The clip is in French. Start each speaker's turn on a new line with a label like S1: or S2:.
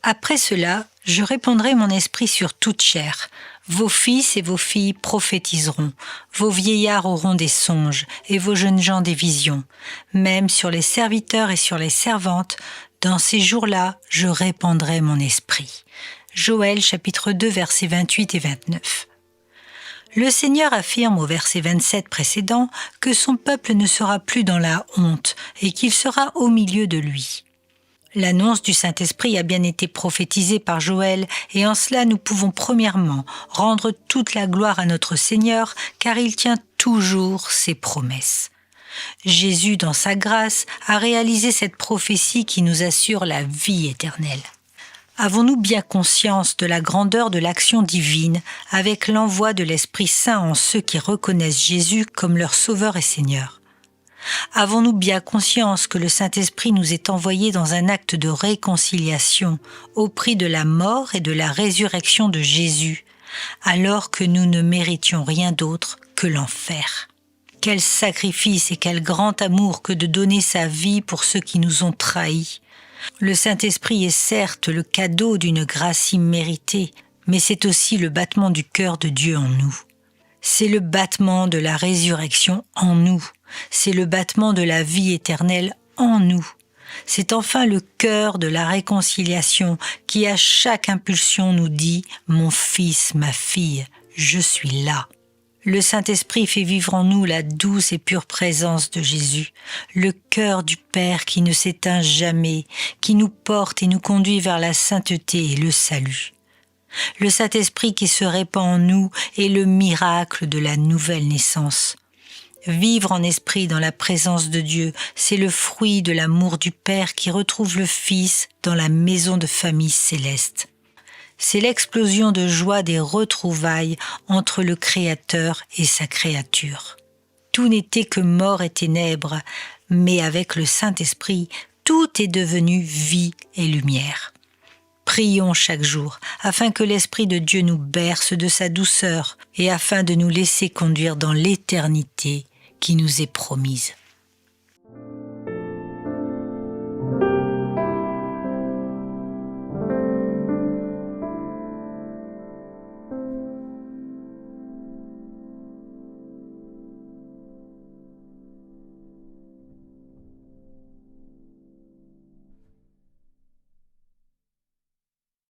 S1: Après cela, je répandrai mon esprit sur toute chair. Vos fils et vos filles prophétiseront, vos vieillards auront des songes, et vos jeunes gens des visions. Même sur les serviteurs et sur les servantes, dans ces jours-là, je répandrai mon esprit. Joël chapitre 2 versets 28 et 29. Le Seigneur affirme au verset 27 précédent que son peuple ne sera plus dans la honte et qu'il sera au milieu de lui. L'annonce du Saint-Esprit a bien été prophétisée par Joël et en cela nous pouvons premièrement rendre toute la gloire à notre Seigneur car il tient toujours ses promesses. Jésus, dans sa grâce, a réalisé cette prophétie qui nous assure la vie éternelle. Avons-nous bien conscience de la grandeur de l'action divine avec l'envoi de l'Esprit Saint en ceux qui reconnaissent Jésus comme leur Sauveur et Seigneur ? Avons-nous bien conscience que le Saint-Esprit nous est envoyé dans un acte de réconciliation au prix de la mort et de la résurrection de Jésus, alors que nous ne méritions rien d'autre que l'enfer ? Quel sacrifice et quel grand amour que de donner sa vie pour ceux qui nous ont trahis. Le Saint-Esprit est certes le cadeau d'une grâce imméritée, mais c'est aussi le battement du cœur de Dieu en nous. C'est le battement de la résurrection en nous. C'est le battement de la vie éternelle en nous. C'est enfin le cœur de la réconciliation qui à chaque impulsion nous dit « Mon fils, ma fille, je suis là ». Le Saint-Esprit fait vivre en nous la douce et pure présence de Jésus, le cœur du Père qui ne s'éteint jamais, qui nous porte et nous conduit vers la sainteté et le salut. Le Saint-Esprit qui se répand en nous est le miracle de la nouvelle naissance. Vivre en esprit dans la présence de Dieu, c'est le fruit de l'amour du Père qui retrouve le Fils dans la maison de famille céleste. C'est l'explosion de joie des retrouvailles entre le Créateur et sa créature. Tout n'était que mort et ténèbres, mais avec le Saint-Esprit, tout est devenu vie et lumière. Prions chaque jour, afin que l'Esprit de Dieu nous berce de sa douceur et afin de nous laisser conduire dans l'éternité qui nous est promise.